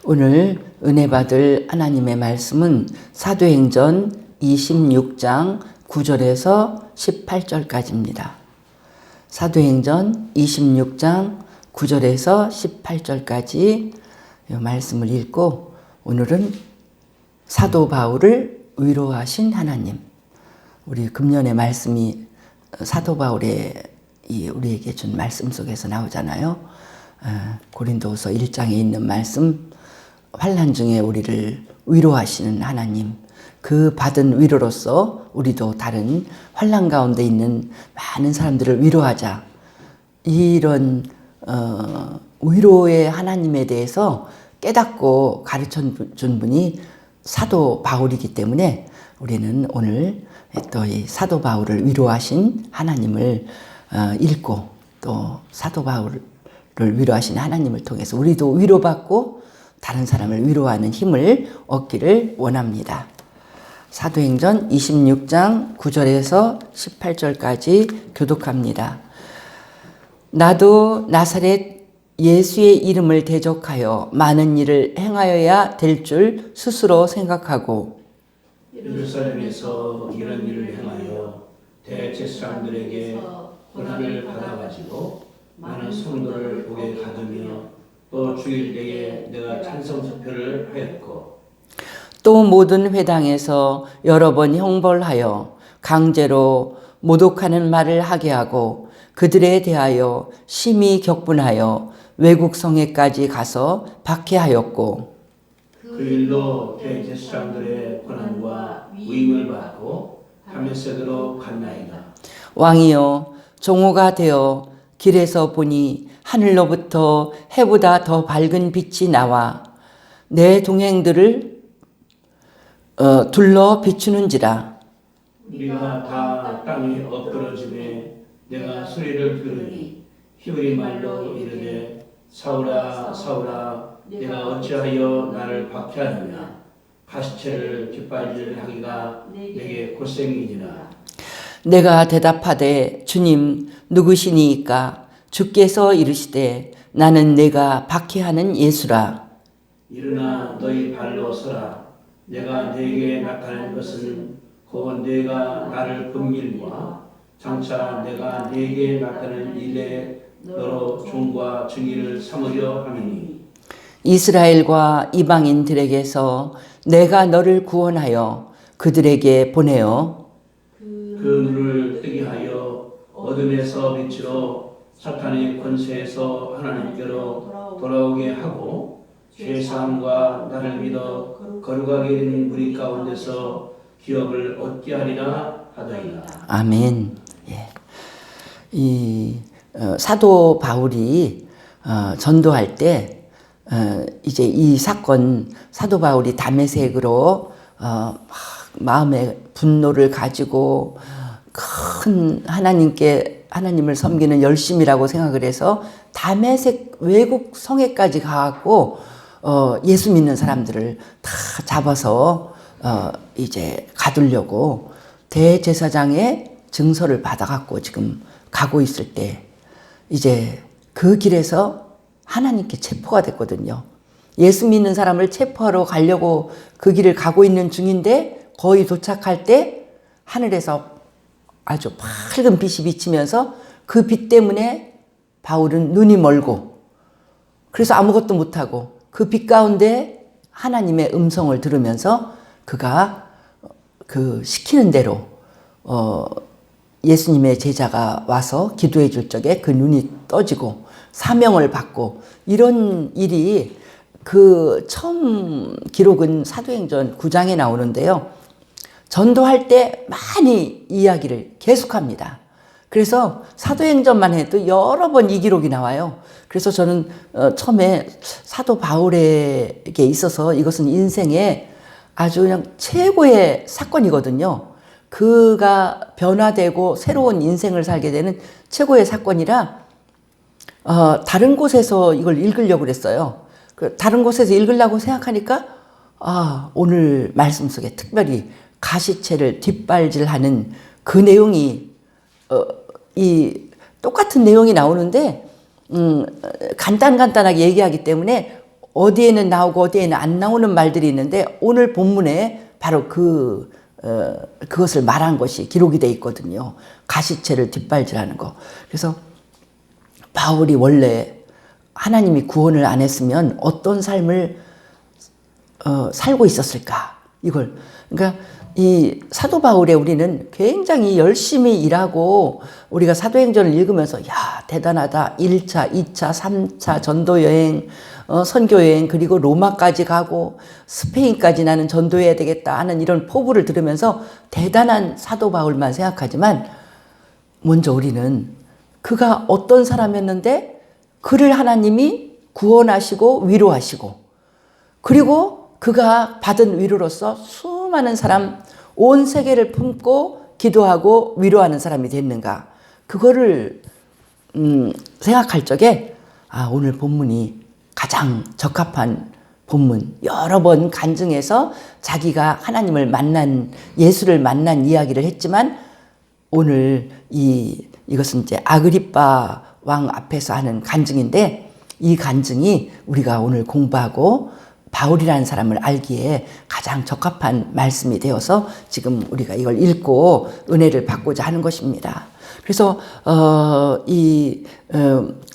오늘 은혜 받을 하나님의 말씀은 사도행전 26장 9절에서 18절까지입니다. 사도행전 26장 9절에서 18절까지 이 말씀을 읽고 오늘은 사도 바울을 위로하신 하나님. 우리 금년의 말씀이 사도 바울의 우리에게 준 말씀 속에서 나오잖아요. 고린도후서 1장에 있는 말씀, 환난 중에 우리를 위로하시는 하나님, 그 받은 위로로서 우리도 다른 환난 가운데 있는 많은 사람들을 위로하자. 이런 위로의 하나님에 대해서 깨닫고 가르쳐 준 분이 사도 바울이기 때문에 우리는 오늘 또 이 사도 바울을 위로하신 하나님을 읽고 또 사도 바울을 위로하신 하나님을 통해서 우리도 위로받고 다른 사람을 위로하는 힘을 얻기를 원합니다. 사도행전 26장 9절에서 18절까지 교독합니다. 나도 나사렛 예수의 이름을 대적하여 많은 일을 행하여야 될 줄 스스로 생각하고 예루살렘에서 이런 일을 행하여 대제사장들에게 고난을 받아가지고 많은 성도를 보게 가두며 또 죽일 때에 내가 찬성투표를 하였고 또 모든 회당에서 여러 번 형벌하여 강제로 모독하는 말을 하게 하고 그들에 대하여 심히 격분하여 외국 성에까지 가서 박해하였고 그 일로 대제사장들의 고난과 위임을 받고 다메섹으로 갔나이다. 왕이여 종호가 되어 길에서 보니 하늘로부터 해보다 더 밝은 빛이 나와 내 동행들을 둘러 비추는지라. 우리가 다 땅에 엎드러짐에 내가 소리를 들으니 히브리 말로 이르되 사울아 사울아 내가 어찌하여 나를 박해하느냐 가시체를 깃발질하기가 내게 고생이니라. 내가 대답하되 주님 누구시니이까? 주께서 이르시되 나는 내가 박해하는 예수라. 일어나 너희 발로 서라. 내가 네게 나타낸 것은 곧 네가 나를 금일과 장차 내가 네게 나타낸 일에 너로 종과 증인을 삼으려 함이니 이스라엘과 이방인들에게서 내가 너를 구원하여 그들에게 보내어 그 눈을 뜨게 하여 어둠에서 빛으로 사탄의 권세에서 하나님께로 돌아오게 하고 죄사함과 나를 믿어 거룩하게 된 무리 가운데서 기업을 얻게 하리라 하더이다. 아멘. 예. 이 사도 바울이 전도할 때 이제 이 사건 사도 바울이 다메섹으로 마음의 분노를 가지고 큰 하나님을 섬기는 열심이라고 생각을 해서 다메섹 외국 성에까지 가고 예수 믿는 사람들을 다 잡아서 이제 가두려고 대제사장의 증서를 받아갖고 지금 가고 있을 때 이제 그 길에서 하나님께 체포가 됐거든요. 예수 믿는 사람을 체포하러 가려고 그 길을 가고 있는 중인데 거의 도착할 때 하늘에서 아주 밝은 빛이 비치면서 그 빛 때문에 바울은 눈이 멀고 그래서 아무것도 못하고 그 빛 가운데 하나님의 음성을 들으면서 그가 그 시키는 대로 예수님의 제자가 와서 기도해 줄 적에 그 눈이 떠지고 사명을 받고 이런 일이 그 처음 기록은 사도행전 9장에 나오는데요. 전도할 때 많이 이야기를 계속합니다. 그래서 사도행전만 해도 여러 번 이 기록이 나와요. 그래서 저는 처음에 사도 바울에게 있어서 이것은 인생의 아주 그냥 최고의 사건이거든요. 그가 변화되고 새로운 인생을 살게 되는 최고의 사건이라 다른 곳에서 이걸 읽으려고 그랬어요. 다른 곳에서 읽으려고 생각하니까 오늘 말씀 속에 특별히 가시체를 뒷발질하는 그 내용이 이 똑같은 내용이 나오는데 간단하게 얘기하기 때문에 어디에는 나오고 어디에는 안 나오는 말들이 있는데 오늘 본문에 바로 그것을 말한 것이 기록이 돼 있거든요. 가시채를 뒷발질하는 거. 그래서 바울이 원래 하나님이 구원을 안 했으면 어떤 삶을 살고 있었을까? 이걸 그러니까 이 사도 바울의 우리는 굉장히 열심히 일하고 우리가 사도행전을 읽으면서 야 대단하다. 1차, 2차, 3차 전도여행, 선교여행 그리고 로마까지 가고 스페인까지 나는 전도해야 되겠다 하는 이런 포부를 들으면서 대단한 사도 바울만 생각하지만 먼저 우리는 그가 어떤 사람이었는데 그를 하나님이 구원하시고 위로하시고 그리고 그가 받은 위로로서 수많은 사람 온 세계를 품고 기도하고 위로하는 사람이 됐는가 그거를 생각할 적에 오늘 본문이 가장 적합한 본문 여러 번 간증해서 자기가 하나님을 만난 예수를 만난 이야기를 했지만 오늘 이것은 이제 아그리빠 왕 앞에서 하는 간증인데 이 간증이 우리가 오늘 공부하고 바울이라는 사람을 알기에 가장 적합한 말씀이 되어서 지금 우리가 이걸 읽고 은혜를 받고자 하는 것입니다. 그래서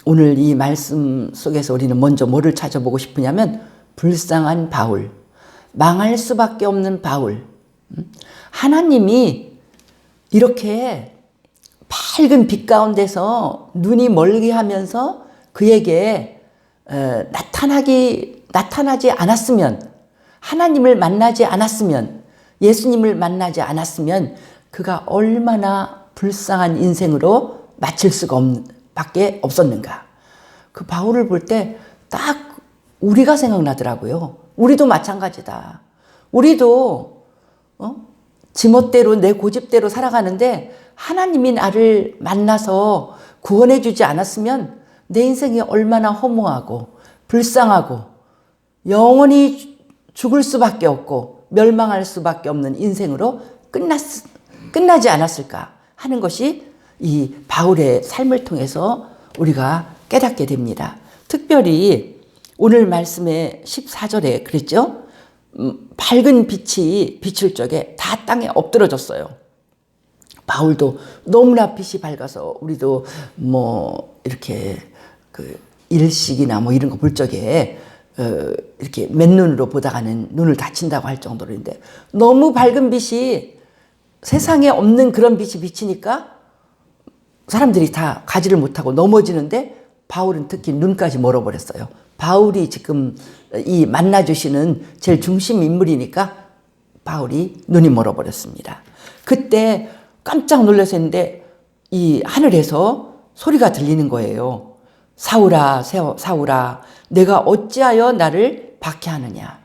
오늘 이 말씀 속에서 우리는 먼저 뭐를 찾아보고 싶으냐면 불쌍한 바울, 망할 수밖에 없는 바울. 하나님이 이렇게 밝은 빛 가운데서 눈이 멀게 하면서 그에게 나타나지 않았으면 하나님을 만나지 않았으면 예수님을 만나지 않았으면 그가 얼마나 불쌍한 인생으로 마칠 수가 밖에 없었는가. 그 바울을 볼 때 딱 우리가 생각나더라고요. 우리도 마찬가지다. 우리도 지멋대로 내 고집대로 살아가는데 하나님이 나를 만나서 구원해 주지 않았으면 내 인생이 얼마나 허무하고 불쌍하고 영원히 죽을 수밖에 없고 멸망할 수밖에 없는 인생으로 끝나지 않았을까 하는 것이 이 바울의 삶을 통해서 우리가 깨닫게 됩니다. 특별히 오늘 말씀의 14절에 그랬죠? 밝은 빛이 비출 적에 다 땅에 엎드러졌어요. 바울도 너무나 빛이 밝아서 우리도 이렇게 일식이나 이런 거 볼 적에 이렇게 맨눈으로 보다가는 눈을 다친다고 할 정도인데 너무 밝은 빛이 세상에 없는 그런 빛이 비치니까 사람들이 다 가지를 못하고 넘어지는데 바울은 특히 눈까지 멀어버렸어요. 바울이 지금 이 만나주시는 제일 중심 인물이니까 바울이 눈이 멀어버렸습니다. 그때 깜짝 놀라서 했는데 이 하늘에서 소리가 들리는 거예요. 사울아, 사울아, 내가 어찌하여 나를 박해하느냐.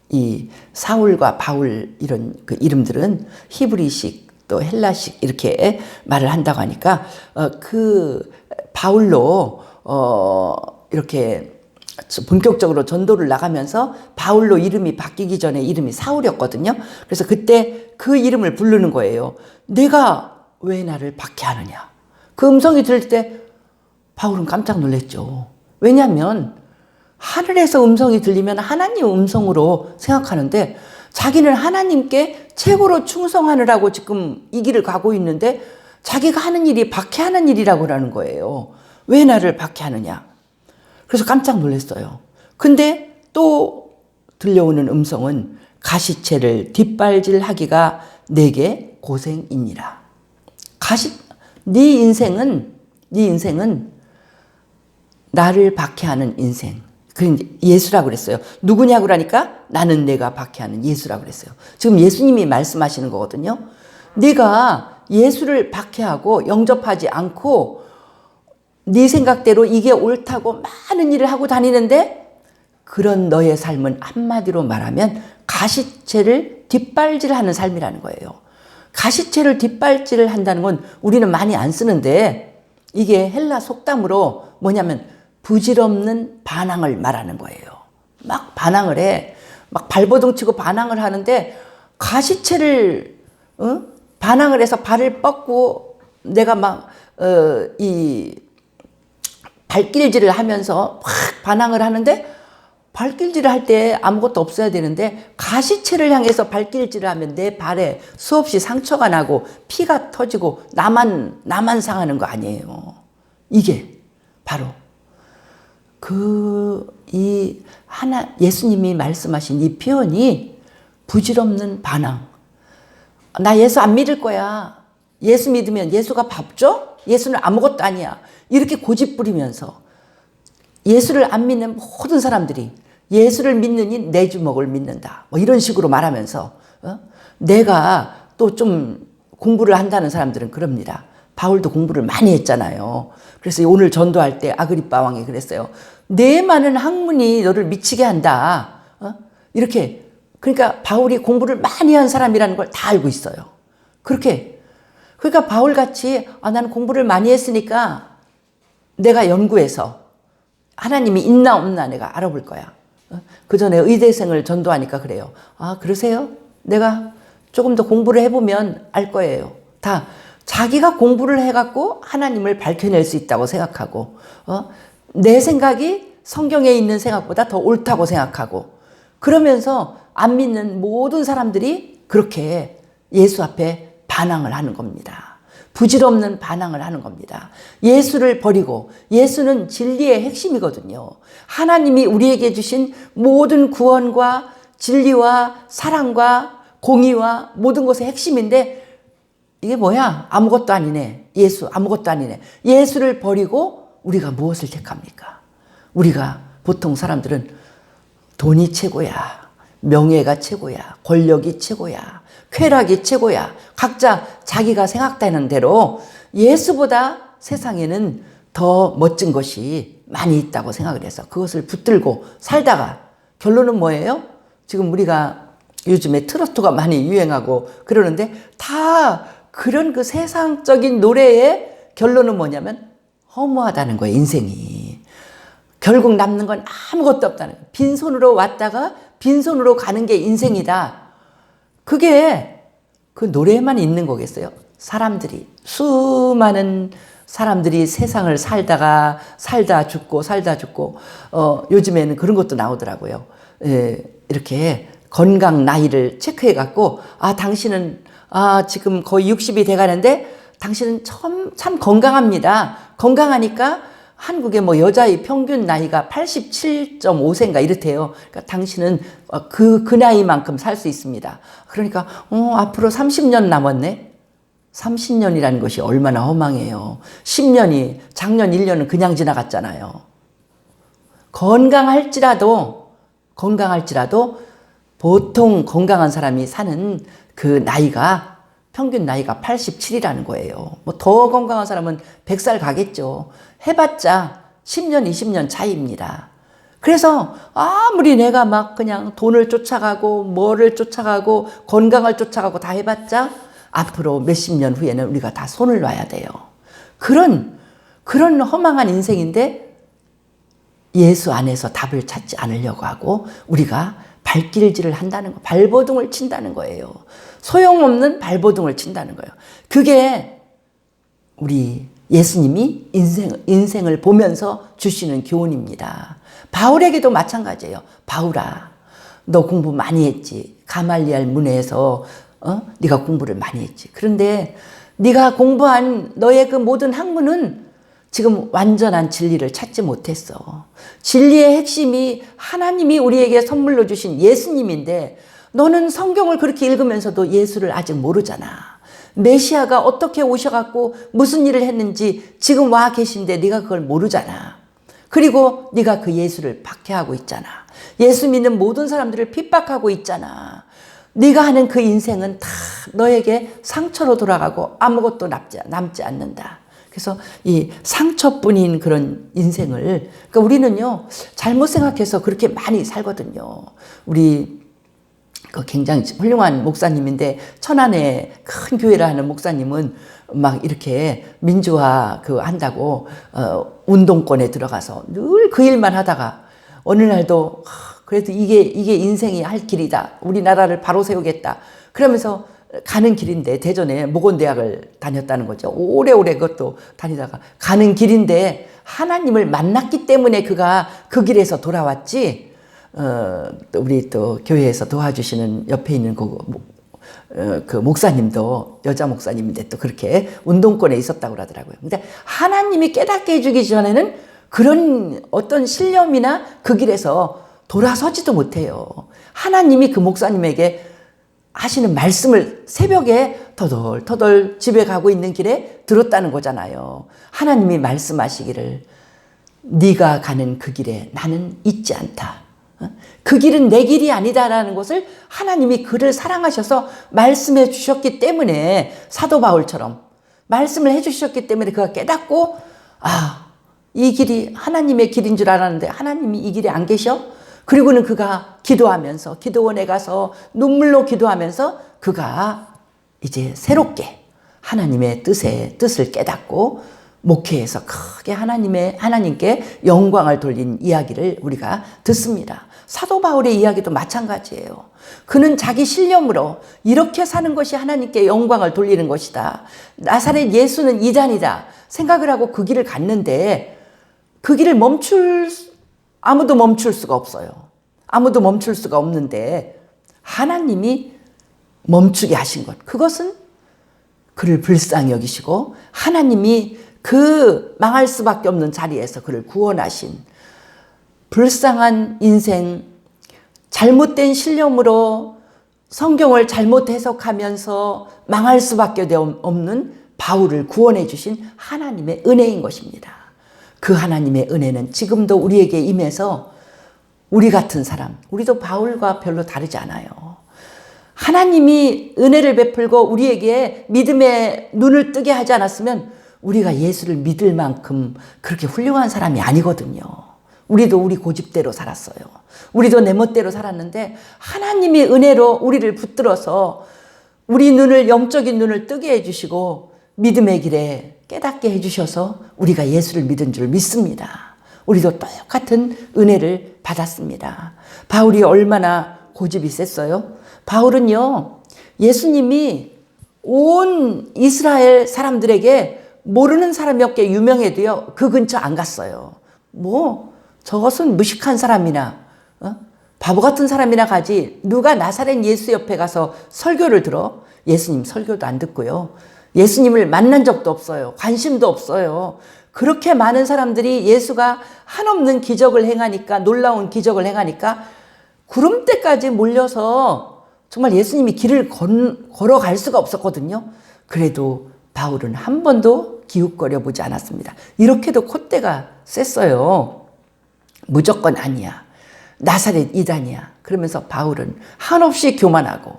이 사울과 바울 이런 그 이름들은 히브리식 또 헬라식 이렇게 말을 한다고 하니까 그 바울로 이렇게 본격적으로 전도를 나가면서 바울로 이름이 바뀌기 전에 이름이 사울이었거든요. 그래서 그때 그 이름을 부르는 거예요. 내가 왜 나를 박해하느냐. 그 음성이 들을 때 바울은 깜짝 놀랐죠. 왜냐하면 하늘에서 음성이 들리면 하나님 음성으로 생각하는데 자기는 하나님께 최고로 충성하느라고 지금 이 길을 가고 있는데 자기가 하는 일이 박해하는 일이라고 하는 거예요. 왜 나를 박해하느냐. 그래서 깜짝 놀랐어요. 근데 또 들려오는 음성은 가시채를 뒷발질하기가 내게 고생이니라. 네 인생은 나를 박해하는 인생. 예수라고 그랬어요. 누구냐고 그러니까 나는 내가 박해하는 예수라고 그랬어요. 지금 예수님이 말씀하시는 거거든요. 네가 예수를 박해하고 영접하지 않고 네 생각대로 이게 옳다고 많은 일을 하고 다니는데 그런 너의 삶은 한마디로 말하면 가시채를 뒷발질하는 삶이라는 거예요. 가시채를 뒷발질을 한다는 건 우리는 많이 안 쓰는데 이게 헬라 속담으로 뭐냐면 부질없는 반항을 말하는 거예요. 막 반항을 해. 막 발버둥 치고 반항을 하는데 가시채를 반항을 해서 발을 뻗고 내가 막 발길질을 하면서 확 반항을 하는데 발길질을 할 때 아무것도 없어야 되는데 가시체를 향해서 발길질을 하면 내 발에 수없이 상처가 나고 피가 터지고 나만 상하는 거 아니에요. 이게 바로 예수님이 말씀하신 이 표현이 부질없는 반항. 나 예수 안 믿을 거야. 예수 믿으면 예수가 밥 줘? 예수는 아무것도 아니야. 이렇게 고집 부리면서 예수를 안 믿는 모든 사람들이 예수를 믿느니 내 주먹을 믿는다. 뭐 이런 식으로 말하면서 내가 또 좀 공부를 한다는 사람들은 그럽니다. 바울도 공부를 많이 했잖아요. 그래서 오늘 전도할 때 아그리빠 왕이 그랬어요. 내 많은 학문이 너를 미치게 한다. 이렇게. 그러니까 바울이 공부를 많이 한 사람이라는 걸 다 알고 있어요. 그러니까 바울같이 나는 공부를 많이 했으니까 내가 연구해서 하나님이 있나 없나 내가 알아볼 거야. 그 전에 의대생을 전도하니까 그래요. 그러세요? 내가 조금 더 공부를 해보면 알 거예요. 다 자기가 공부를 해갖고 하나님을 밝혀낼 수 있다고 생각하고 내 생각이 성경에 있는 생각보다 더 옳다고 생각하고 그러면서 안 믿는 모든 사람들이 그렇게 예수 앞에 반항을 하는 겁니다. 부질없는 반항을 하는 겁니다. 예수를 버리고 예수는 진리의 핵심이거든요. 하나님이 우리에게 주신 모든 구원과 진리와 사랑과 공의와 모든 것의 핵심인데 이게 뭐야? 아무것도 아니네. 예수 아무것도 아니네. 예수를 버리고 우리가 무엇을 택합니까? 우리가 보통 사람들은 돈이 최고야. 명예가 최고야. 권력이 최고야. 쾌락이 최고야. 각자 자기가 생각되는 대로 예수보다 세상에는 더 멋진 것이 많이 있다고 생각을 해서 그것을 붙들고 살다가 결론은 뭐예요? 지금 우리가 요즘에 트로트가 많이 유행하고 그러는데 다 그런 그 세상적인 노래의 결론은 뭐냐면 허무하다는 거예요, 인생이. 결국 남는 건 아무것도 없다는 거예요. 빈손으로 왔다가 빈손으로 가는 게 인생이다. 그게 그 노래에만 있는 거겠어요? 수많은 사람들이 세상을 살다 죽고 요즘에는 그런 것도 나오더라고요. 이렇게 건강 나이를 체크해 갖고 당신은 지금 거의 60이 돼 가는데 당신은 참 건강합니다. 건강하니까 한국의 뭐 여자의 평균 나이가 87.5세인가 이렇대요. 그러니까 당신은 그 나이만큼 살 수 있습니다. 그러니까 앞으로 30년 남았네. 30년이라는 것이 얼마나 허망해요. 10년이 작년 1년은 그냥 지나갔잖아요. 건강할지라도 보통 건강한 사람이 사는 그 나이가 평균 나이가 87이라는 거예요. 뭐 더 건강한 사람은 100살 가겠죠. 해봤자 10년, 20년 차이입니다. 그래서 아무리 내가 막 그냥 돈을 쫓아가고 뭐를 쫓아가고 건강을 쫓아가고 다 해봤자 앞으로 몇십 년 후에는 우리가 다 손을 놔야 돼요. 그런 허망한 인생인데 예수 안에서 답을 찾지 않으려고 하고 우리가 발길질을 한다는 거, 발버둥을 친다는 거예요. 소용없는 발버둥을 친다는 거예요. 그게 우리 예수님이 인생을 보면서 주시는 교훈입니다. 바울에게도 마찬가지예요. 바울아, 너 공부 많이 했지. 가말리알 문에서 네가 공부를 많이 했지. 그런데 네가 공부한 너의 그 모든 학문은 지금 완전한 진리를 찾지 못했어. 진리의 핵심이 하나님이 우리에게 선물로 주신 예수님인데 너는 성경을 그렇게 읽으면서도 예수를 아직 모르잖아. 메시아가 어떻게 오셔갖고 무슨 일을 했는지 지금 와 계신데 네가 그걸 모르잖아. 그리고 네가 그 예수를 박해하고 있잖아. 예수 믿는 모든 사람들을 핍박하고 있잖아. 네가 하는 그 인생은 다 너에게 상처로 돌아가고 아무것도 남지 않는다. 그래서 이 상처뿐인 그런 인생을, 그러니까 우리는요, 잘못 생각해서 그렇게 많이 살거든요. 우리 그 굉장히 훌륭한 목사님인데, 천안에 큰 교회를 하는 목사님은 막 이렇게 민주화 한다고, 운동권에 들어가서 늘 그 일만 하다가 어느 날도 그래도 이게 인생이 할 길이다. 우리나라를 바로 세우겠다. 그러면서 가는 길인데 대전에 모건대학을 다녔다는 거죠. 오래오래 그것도 다니다가 가는 길인데 하나님을 만났기 때문에 그가 그 길에서 돌아왔지. 우리 또 교회에서 도와주시는 옆에 있는 그 목사님도 여자 목사님인데 또 그렇게 운동권에 있었다고 그러더라고요. 근데 하나님이 깨닫게 해주기 전에는 그런 어떤 신념이나 그 길에서 돌아서지도 못해요. 하나님이 그 목사님에게 하시는 말씀을 새벽에 터덜터덜 집에 가고 있는 길에 들었다는 거잖아요. 하나님이 말씀하시기를 네가 가는 그 길에 나는 있지 않다. 그 길은 내 길이 아니다라는 것을 하나님이 그를 사랑하셔서 말씀해 주셨기 때문에 사도 바울처럼 말씀을 해 주셨기 때문에 그가 깨닫고 이 길이 하나님의 길인 줄 알았는데 하나님이 이 길에 안 계셔? 그리고는 그가 기도하면서 기도원에 가서 눈물로 기도하면서 그가 이제 새롭게 하나님의 뜻을 깨닫고 목회에서 크게 하나님께 영광을 돌린 이야기를 우리가 듣습니다. 사도 바울의 이야기도 마찬가지예요. 그는 자기 신념으로 이렇게 사는 것이 하나님께 영광을 돌리는 것이다. 나사렛 예수는 이단이다 생각을 하고 그 길을 갔는데 그 길을 아무도 멈출 수가 없어요. 아무도 멈출 수가 없는데 하나님이 멈추게 하신 것, 그것은 그를 불쌍히 여기시고 하나님이 그 망할 수밖에 없는 자리에서 그를 구원하신, 불쌍한 인생, 잘못된 신념으로 성경을 잘못 해석하면서 망할 수밖에 없는 바울을 구원해 주신 하나님의 은혜인 것입니다. 그 하나님의 은혜는 지금도 우리에게 임해서 우리 같은 사람, 우리도 바울과 별로 다르지 않아요. 하나님이 은혜를 베풀고 우리에게 믿음의 눈을 뜨게 하지 않았으면 우리가 예수를 믿을 만큼 그렇게 훌륭한 사람이 아니거든요. 우리도 우리 고집대로 살았어요. 우리도 내 멋대로 살았는데 하나님이 은혜로 우리를 붙들어서 우리 눈을, 영적인 눈을 뜨게 해주시고 믿음의 길에 깨닫게 해주셔서 우리가 예수를 믿은 줄 믿습니다. 우리도 똑같은 은혜를 받았습니다. 바울이 얼마나 고집이 셌어요? 바울은요, 예수님이 온 이스라엘 사람들에게 모르는 사람 몇 개 유명해도요, 그 근처 안 갔어요. 저것은 무식한 사람이나 바보 같은 사람이나 가지 누가 나사렛 예수 옆에 가서 설교를 들어? 예수님 설교도 안 듣고요. 예수님을 만난 적도 없어요. 관심도 없어요. 그렇게 많은 사람들이 예수가 한없는 기적을 행하니까, 놀라운 기적을 행하니까 구름대까지 몰려서 정말 예수님이 길을 걸어갈 수가 없었거든요. 그래도 바울은 한 번도 기웃거려 보지 않았습니다. 이렇게도 콧대가 셌어요. 무조건 아니야. 나사렛 이단이야. 그러면서 바울은 한없이 교만하고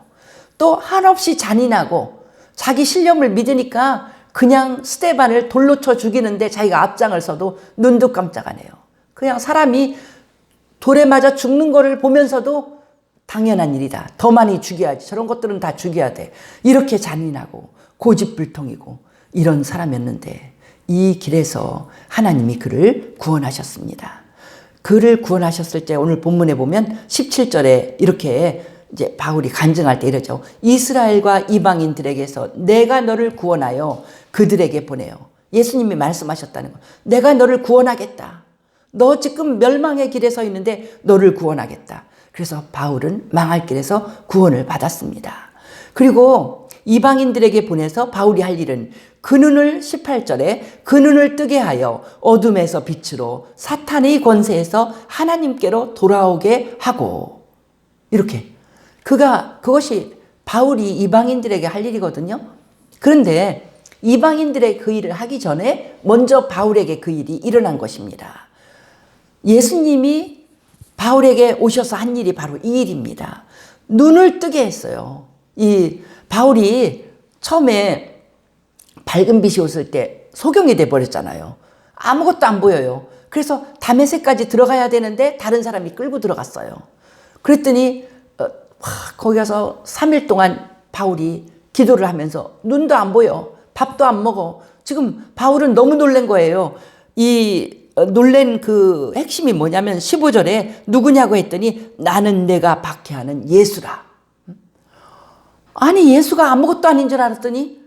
또 한없이 잔인하고 자기 신념을 믿으니까 그냥 스데반을 돌로 쳐 죽이는데 자기가 앞장을 서도 눈도 깜짝 안 해요. 그냥 사람이 돌에 맞아 죽는 거를 보면서도 당연한 일이다. 더 많이 죽여야지. 저런 것들은 다 죽여야 돼. 이렇게 잔인하고 고집불통이고 이런 사람이었는데 이 길에서 하나님이 그를 구원하셨습니다. 그를 구원하셨을 때 오늘 본문에 보면 17절에 이렇게 이제 바울이 간증할 때 이러죠. 이스라엘과 이방인들에게서 내가 너를 구원하여 그들에게 보내요. 예수님이 말씀하셨다는 거. 내가 너를 구원하겠다. 너 지금 멸망의 길에 서 있는데 너를 구원하겠다. 그래서 바울은 망할 길에서 구원을 받았습니다. 그리고 이방인들에게 보내서 바울이 할 일은 그 눈을 18절에 그 눈을 뜨게 하여 어둠에서 빛으로 사탄의 권세에서 하나님께로 돌아오게 하고, 이렇게 그것이 바울이 이방인들에게 할 일이거든요. 그런데 이방인들의 그 일을 하기 전에 먼저 바울에게 그 일이 일어난 것입니다. 예수님이 바울에게 오셔서 한 일이 바로 이 일입니다. 눈을 뜨게 했어요. 이 바울이 처음에 밝은 빛이 왔을 때 소경이 돼버렸잖아요. 아무것도 안 보여요. 그래서 다메섹까지 들어가야 되는데 다른 사람이 끌고 들어갔어요. 그랬더니 거기 가서 3일 동안 바울이 기도를 하면서 눈도 안 보여. 밥도 안 먹어. 지금 바울은 너무 놀란 거예요. 놀란 그 핵심이 뭐냐면 15절에 누구냐고 했더니 나는 내가 박해하는 예수라. 아니 예수가 아무것도 아닌 줄 알았더니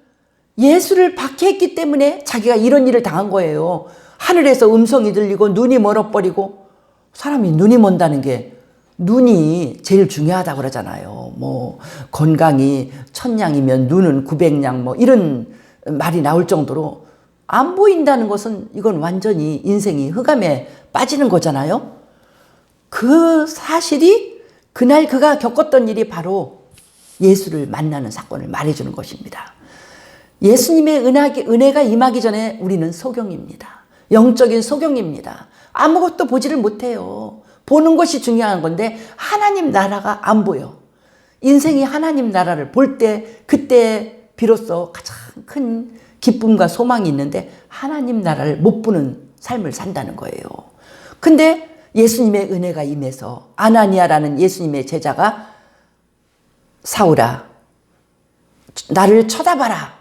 예수를 박해했기 때문에 자기가 이런 일을 당한 거예요. 하늘에서 음성이 들리고 눈이 멀어버리고, 사람이 눈이 먼다는 게 눈이 제일 중요하다고 그러잖아요. 뭐 건강이 1000냥이면 눈은 900냥 뭐 이런 말이 나올 정도로 안 보인다는 것은 이건 완전히 인생이 흑암에 빠지는 거잖아요. 그 사실이 그날 그가 겪었던 일이 바로 예수를 만나는 사건을 말해주는 것입니다. 예수님의 은혜가 임하기 전에 우리는 소경입니다. 영적인 소경입니다. 아무것도 보지를 못해요. 보는 것이 중요한 건데 하나님 나라가 안 보여. 인생이 하나님 나라를 볼 때 그때 비로소 가장 큰 기쁨과 소망이 있는데 하나님 나라를 못 보는 삶을 산다는 거예요. 근데 예수님의 은혜가 임해서 아나니아라는 예수님의 제자가 사울아, 나를 쳐다봐라.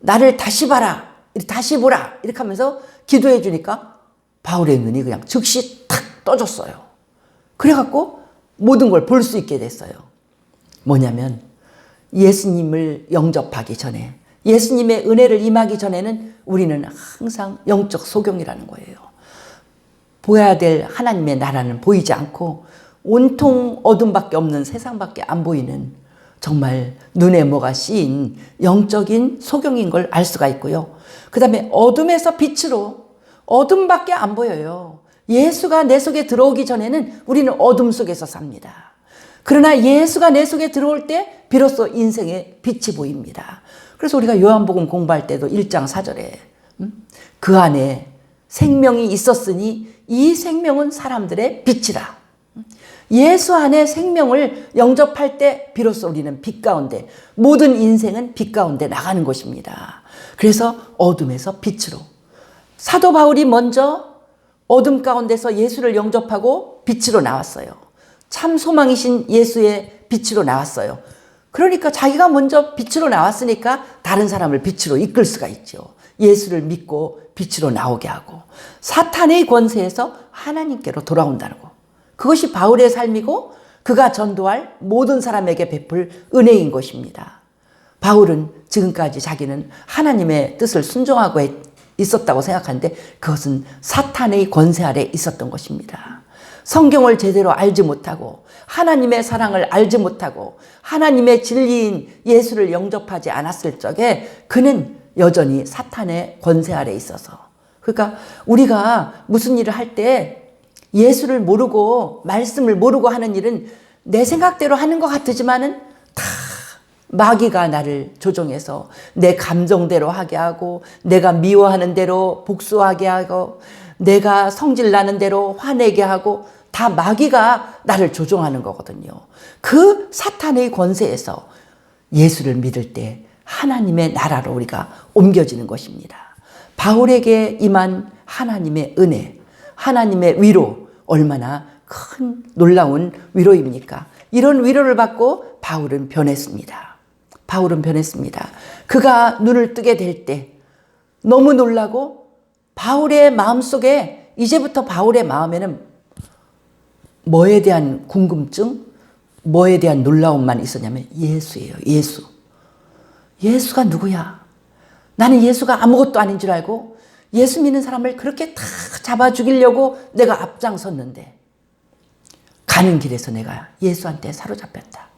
나를 다시 봐라. 다시 보라. 이렇게 하면서 기도해 주니까 바울의 눈이 그냥 즉시 탁 떠졌어요. 그래갖고 모든 걸 볼 수 있게 됐어요. 뭐냐면 예수님을 영접하기 전에, 예수님의 은혜를 임하기 전에는 우리는 항상 영적 소경이라는 거예요. 보여야 될 하나님의 나라는 보이지 않고 온통 어둠밖에 없는 세상밖에 안 보이는 정말 눈에 뭐가 씌인 영적인 소경인 걸 알 수가 있고요. 그 다음에 어둠에서 빛으로, 어둠밖에 안 보여요. 예수가 내 속에 들어오기 전에는 우리는 어둠 속에서 삽니다. 그러나 예수가 내 속에 들어올 때 비로소 인생의 빛이 보입니다. 그래서 우리가 요한복음 공부할 때도 1장 4절에 그 안에 생명이 있었으니 이 생명은 사람들의 빛이라. 예수 안에 생명을 영접할 때 비로소 우리는 빛 가운데, 모든 인생은 빛 가운데 나가는 것입니다. 그래서 어둠에서 빛으로. 사도 바울이 먼저 어둠 가운데서 예수를 영접하고 빛으로 나왔어요. 참 소망이신 예수의 빛으로 나왔어요. 그러니까 자기가 먼저 빛으로 나왔으니까 다른 사람을 빛으로 이끌 수가 있죠. 예수를 믿고 빛으로 나오게 하고 사탄의 권세에서 하나님께로 돌아온다는 거. 그것이 바울의 삶이고 그가 전도할 모든 사람에게 베풀 은혜인 것입니다. 바울은 지금까지 자기는 하나님의 뜻을 순종하고 있었다고 생각하는데 그것은 사탄의 권세 아래 있었던 것입니다. 성경을 제대로 알지 못하고 하나님의 사랑을 알지 못하고 하나님의 진리인 예수를 영접하지 않았을 적에 그는 여전히 사탄의 권세 아래 있어서, 그러니까 우리가 무슨 일을 할 때 예수를 모르고 말씀을 모르고 하는 일은 내 생각대로 하는 것 같지만은 다 마귀가 나를 조종해서 내 감정대로 하게 하고 내가 미워하는 대로 복수하게 하고 내가 성질나는 대로 화내게 하고 다 마귀가 나를 조종하는 거거든요. 그 사탄의 권세에서 예수를 믿을 때 하나님의 나라로 우리가 옮겨지는 것입니다. 바울에게 임한 하나님의 은혜, 하나님의 위로, 얼마나 큰 놀라운 위로입니까? 이런 위로를 받고 바울은 변했습니다. 바울은 변했습니다. 그가 눈을 뜨게 될 때 너무 놀라고 바울의 마음속에, 이제부터 바울의 마음에는 뭐에 대한 궁금증, 뭐에 대한 놀라움만 있었냐면 예수예요. 예수. 예수가 누구야? 나는 예수가 아무것도 아닌 줄 알고 예수 믿는 사람을 그렇게 다 잡아 죽이려고 내가 앞장섰는데 가는 길에서 내가 예수한테 사로잡혔다.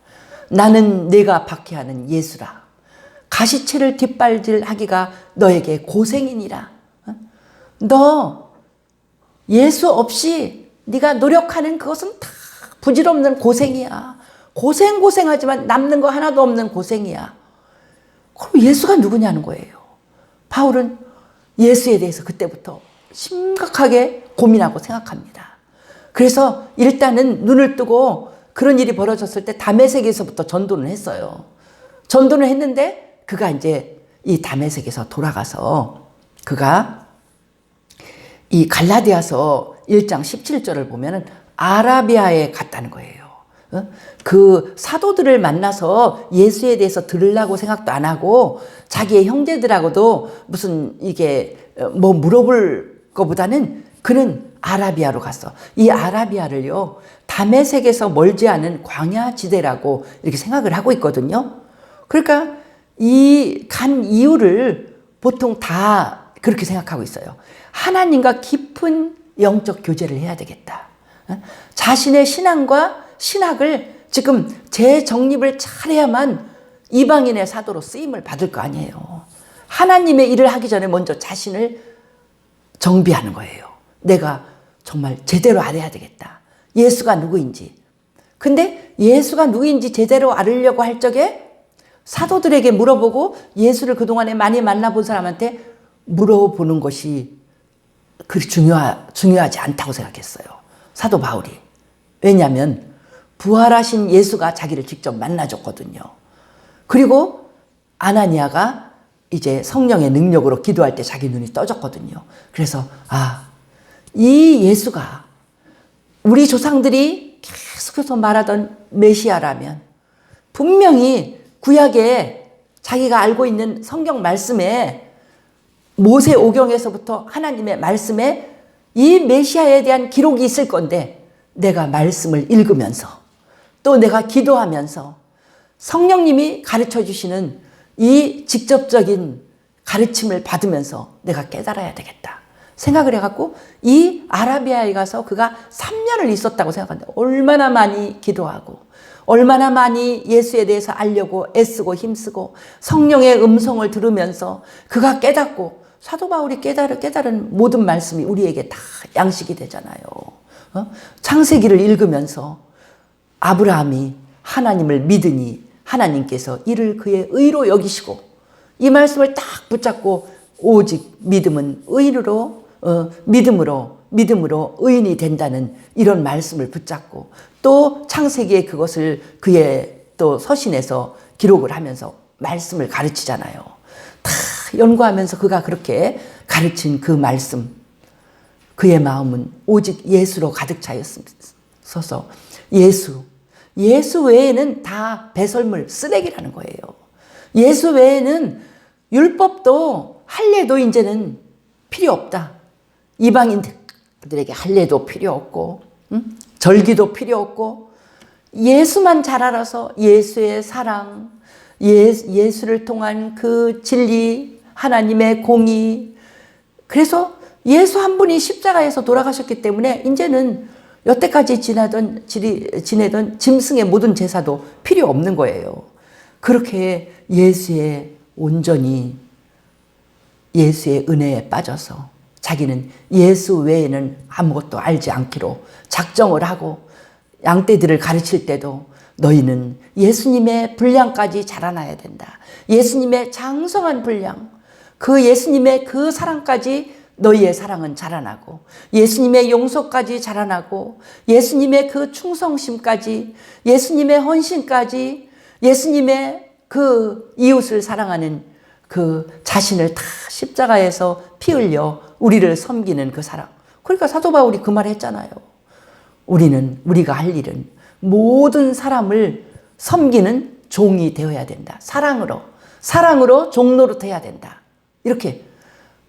나는 내가 박해하는 예수라. 가시체를 뒷발질하기가 너에게 고생이니라. 너 예수 없이 네가 노력하는 그것은 다 부질없는 고생이야. 고생하지만 남는 거 하나도 없는 고생이야. 그럼 예수가 누구냐는 거예요. 바울은 예수에 대해서 그때부터 심각하게 고민하고 생각합니다. 그래서 일단은 눈을 뜨고 그런 일이 벌어졌을 때 다메섹에서부터 전도는 했어요. 전도는 했는데 그가 이제 이 다메섹에서 돌아가서 그가 이 갈라디아서 1장 17절을 보면은 아라비아에 갔다는 거예요. 그 사도들을 만나서 예수에 대해서 들으려고 생각도 안 하고 자기의 형제들하고도 무슨 이게 뭐 물어볼 것보다는 그는 아라비아로 갔어. 이 아라비아를요, 다메섹에서 멀지 않은 광야 지대라고 이렇게 생각을 하고 있거든요. 그러니까 이 간 이유를 보통 다 그렇게 생각하고 있어요. 하나님과 깊은 영적 교제를 해야 되겠다. 자신의 신앙과 신학을 지금 재정립을 잘해야만 이방인의 사도로 쓰임을 받을 거 아니에요. 하나님의 일을 하기 전에 먼저 자신을 정비하는 거예요. 내가 정말 제대로 알아야 되겠다. 예수가 누구인지. 근데 예수가 누구인지 제대로 알으려고 할 적에 사도들에게 물어보고 예수를 그동안에 많이 만나본 사람한테 물어보는 것이 그리 중요하지 않다고 생각했어요. 사도 바울이. 왜냐하면 부활하신 예수가 자기를 직접 만나줬거든요. 그리고 아나니아가 이제 성령의 능력으로 기도할 때 자기 눈이 떠졌거든요. 그래서 이 예수가 우리 조상들이 계속해서 말하던 메시아라면 분명히 구약에 자기가 알고 있는 성경 말씀에 모세 오경에서부터 하나님의 말씀에 이 메시아에 대한 기록이 있을 건데 내가 말씀을 읽으면서 또 내가 기도하면서 성령님이 가르쳐 주시는 이 직접적인 가르침을 받으면서 내가 깨달아야 되겠다 생각을 해갖고 이 아라비아에 가서 그가 3년을 있었다고 생각한다. 얼마나 많이 기도하고 얼마나 많이 예수에 대해서 알려고 애쓰고 힘쓰고 성령의 음성을 들으면서 그가 깨닫고 사도 바울이 깨달은 모든 말씀이 우리에게 다 양식이 되잖아요. 창세기를 읽으면서 아브라함이 하나님을 믿으니 하나님께서 이를 그의 의로 여기시고 이 말씀을 딱 붙잡고 오직 믿음으로 의인이 된다는 이런 말씀을 붙잡고 또 창세기에 그것을 그의 또 서신에서 기록을 하면서 말씀을 가르치잖아요. 다 연구하면서 그가 그렇게 가르친 그 말씀, 그의 마음은 오직 예수로 가득 차였어서 예수 외에는 다 배설물, 쓰레기라는 거예요. 예수 외에는 율법도 할례도 이제는 필요 없다. 이방인들에게 할례도 필요 없고 절기도 필요 없고 예수만 잘 알아서 예수의 사랑, 예수를 통한 그 진리, 하나님의 공의. 그래서 예수 한 분이 십자가에서 돌아가셨기 때문에 이제는 여태까지 지내던 짐승의 모든 제사도 필요 없는 거예요. 그렇게 온전히 예수의 은혜에 빠져서 자기는 예수 외에는 아무것도 알지 않기로 작정을 하고 양떼들을 가르칠 때도 너희는 예수님의 분량까지 자라나야 된다. 예수님의 장성한 분량, 그 예수님의 그 사랑까지 너희의 사랑은 자라나고 예수님의 용서까지 자라나고 예수님의 그 충성심까지 예수님의 헌신까지 예수님의 그 이웃을 사랑하는 그 자신을 다 십자가에서 피 흘려 우리를 섬기는 그 사랑. 그러니까 사도 바울이 그 말을 했잖아요. 우리가 할 일은 모든 사람을 섬기는 종이 되어야 된다. 사랑으로 종노릇해야 된다. 이렇게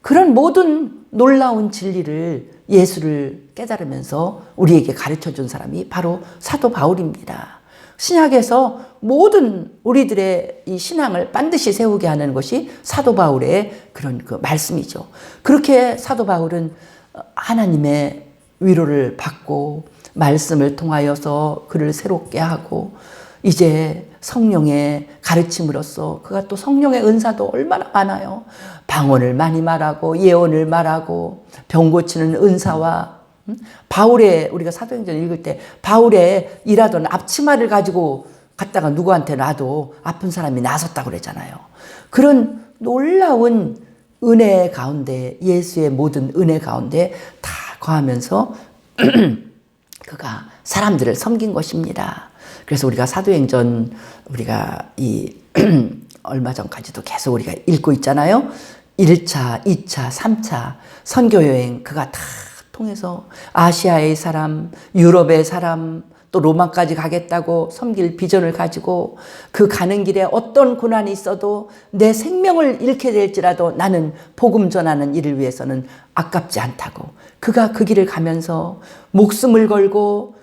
그런 모든 놀라운 진리를 예수를 깨달으면서 우리에게 가르쳐준 사람이 바로 사도 바울입니다. 신약에서 모든 우리들의 이 신앙을 반드시 세우게 하는 것이 사도 바울의 그런 그 말씀이죠. 그렇게 사도 바울은 하나님의 위로를 받고 말씀을 통하여서 그를 새롭게 하고 이제 성령의 가르침으로써 그가 또 성령의 은사도 얼마나 많아요. 방언을 많이 말하고 예언을 말하고 병 고치는 은사와 우리가 사도행전 읽을 때 바울의 일하던 앞치마를 가지고 갔다가 누구한테 놔도 아픈 사람이 나섰다고 그랬잖아요. 그런 놀라운 은혜 가운데 예수의 모든 은혜 가운데 다 거하면서 그가 사람들을 섬긴 것입니다. 그래서 우리가 사도행전 우리가 얼마 전까지도 계속 우리가 읽고 있잖아요. 1차, 2차, 3차 선교여행 그가 다 통해서 아시아의 사람, 유럽의 사람, 또 로마까지 가겠다고 섬길 비전을 가지고 그 가는 길에 어떤 고난이 있어도 내 생명을 잃게 될지라도 나는 복음 전하는 일을 위해서는 아깝지 않다고 그가 그 길을 가면서 목숨을 걸고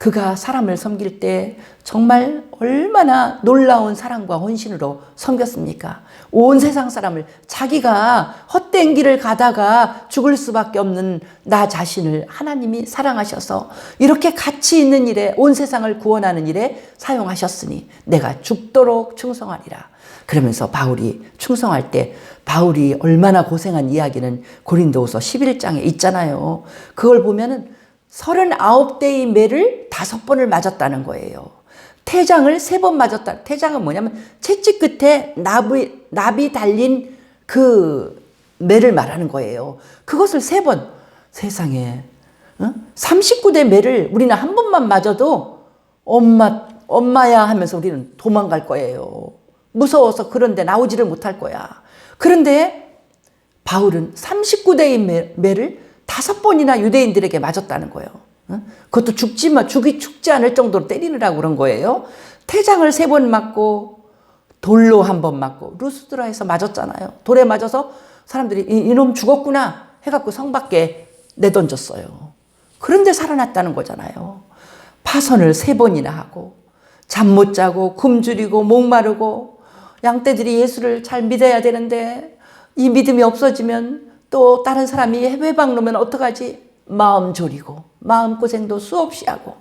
그가 사람을 섬길 때 정말 얼마나 놀라운 사랑과 헌신으로 섬겼습니까? 온 세상 사람을, 자기가 헛된 길을 가다가 죽을 수밖에 없는 나 자신을 하나님이 사랑하셔서 이렇게 가치 있는 일에, 온 세상을 구원하는 일에 사용하셨으니 내가 죽도록 충성하리라. 그러면서 바울이 충성할 때 바울이 얼마나 고생한 이야기는 고린도후서 11장에 있잖아요. 그걸 보면은 39대의 매를 5번을 맞았다는 거예요. 태장을 3번 맞았다. 태장은 뭐냐면 채찍 끝에 납이 달린 그 매를 말하는 거예요. 그것을 3번. 세상에 39대 매를 우리는 한 번만 맞아도 엄마야 하면서 우리는 도망갈 거예요. 무서워서 그런데 나오지를 못할 거야. 그런데 바울은 39대의 매를 5번이나 유대인들에게 맞았다는 거예요. 그것도 죽지 않을 정도로 때리느라고 그런 거예요. 태장을 3번 맞고 돌로 1번 맞고 루스드라에서 맞았잖아요. 돌에 맞아서 사람들이 이놈 죽었구나 해갖고 성 밖에 내던졌어요. 그런데 살아났다는 거잖아요. 파선을 3번이나 하고 잠 못 자고 굶주리고 목마르고 양떼들이 예수를 잘 믿어야 되는데 이 믿음이 없어지면 또 다른 사람이 외박 놓으면 어떡하지? 마음 졸이고 마음고생도 수없이 하고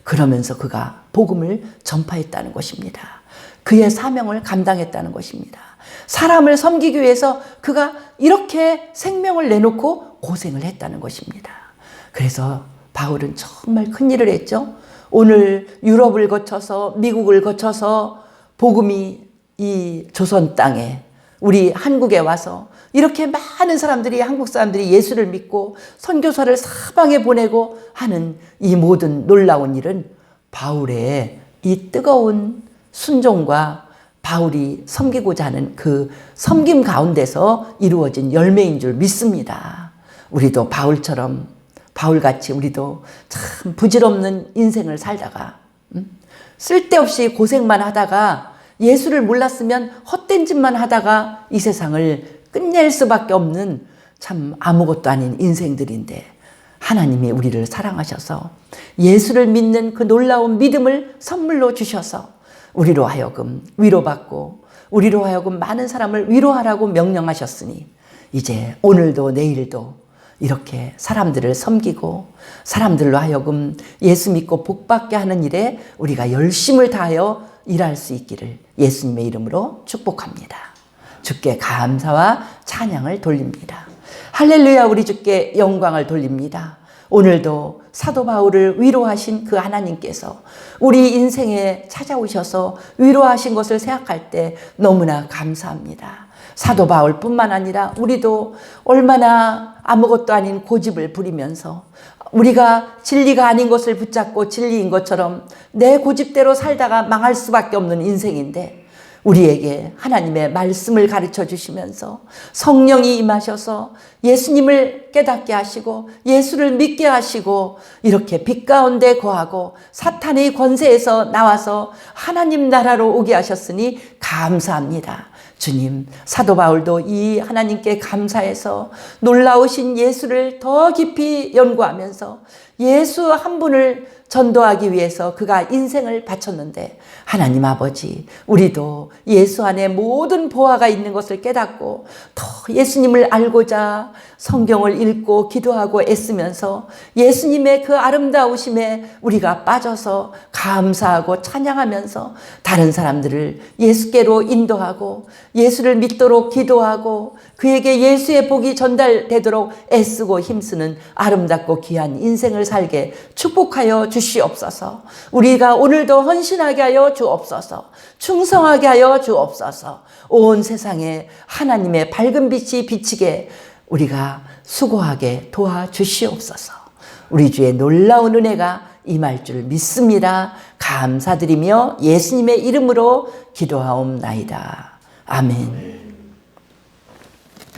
그러면서 그가 복음을 전파했다는 것입니다. 그의 사명을 감당했다는 것입니다. 사람을 섬기기 위해서 그가 이렇게 생명을 내놓고 고생을 했다는 것입니다. 그래서 바울은 정말 큰일을 했죠. 오늘 유럽을 거쳐서 미국을 거쳐서 복음이 이 조선 땅에 우리 한국에 와서 이렇게 많은 사람들이, 한국 사람들이 예수를 믿고 선교사를 사방에 보내고 하는 이 모든 놀라운 일은 바울의 이 뜨거운 순종과 바울이 섬기고자 하는 그 섬김 가운데서 이루어진 열매인 줄 믿습니다. 우리도 바울처럼, 바울같이 우리도 참 부질없는 인생을 살다가 쓸데없이 고생만 하다가 예수를 몰랐으면 헛된 짓만 하다가 이 세상을 끝낼 수밖에 없는 참 아무것도 아닌 인생들인데 하나님이 우리를 사랑하셔서 예수를 믿는 그 놀라운 믿음을 선물로 주셔서 우리로 하여금 위로받고 우리로 하여금 많은 사람을 위로하라고 명령하셨으니 이제 오늘도 내일도 이렇게 사람들을 섬기고 사람들로 하여금 예수 믿고 복받게 하는 일에 우리가 열심을 다하여 일할 수 있기를 예수님의 이름으로 축복합니다. 주께 감사와 찬양을 돌립니다. 할렐루야. 우리 주께 영광을 돌립니다. 오늘도 사도 바울을 위로하신 그 하나님께서 우리 인생에 찾아오셔서 위로하신 것을 생각할 때 너무나 감사합니다. 사도 바울뿐만 아니라 우리도 얼마나 아무것도 아닌 고집을 부리면서 우리가 진리가 아닌 것을 붙잡고 진리인 것처럼 내 고집대로 살다가 망할 수밖에 없는 인생인데 우리에게 하나님의 말씀을 가르쳐 주시면서 성령이 임하셔서 예수님을 깨닫게 하시고 예수를 믿게 하시고 이렇게 빛 가운데 거하고 사탄의 권세에서 나와서 하나님 나라로 오게 하셨으니 감사합니다. 주님, 사도 바울도 이 하나님께 감사해서 놀라우신 예수를 더 깊이 연구하면서 예수 한 분을 전도하기 위해서 그가 인생을 바쳤는데 하나님 아버지, 우리도 예수 안에 모든 보화가 있는 것을 깨닫고 더 예수님을 알고자 성경을 읽고 기도하고 애쓰면서 예수님의 그 아름다우심에 우리가 빠져서 감사하고 찬양하면서 다른 사람들을 예수께로 인도하고 예수를 믿도록 기도하고 그에게 예수의 복이 전달되도록 애쓰고 힘쓰는 아름답고 귀한 인생을 살게 축복하여 주시옵소서. 우리가 오늘도 헌신하게 하여 주옵소서. 충성하게 하여 주옵소서. 온 세상에 하나님의 밝은 빛이 비치게 우리가 수고하게 도와주시옵소서. 우리 주의 놀라운 은혜가 임할 줄 믿습니다. 감사드리며 예수님의 이름으로 기도하옵나이다. 아멘.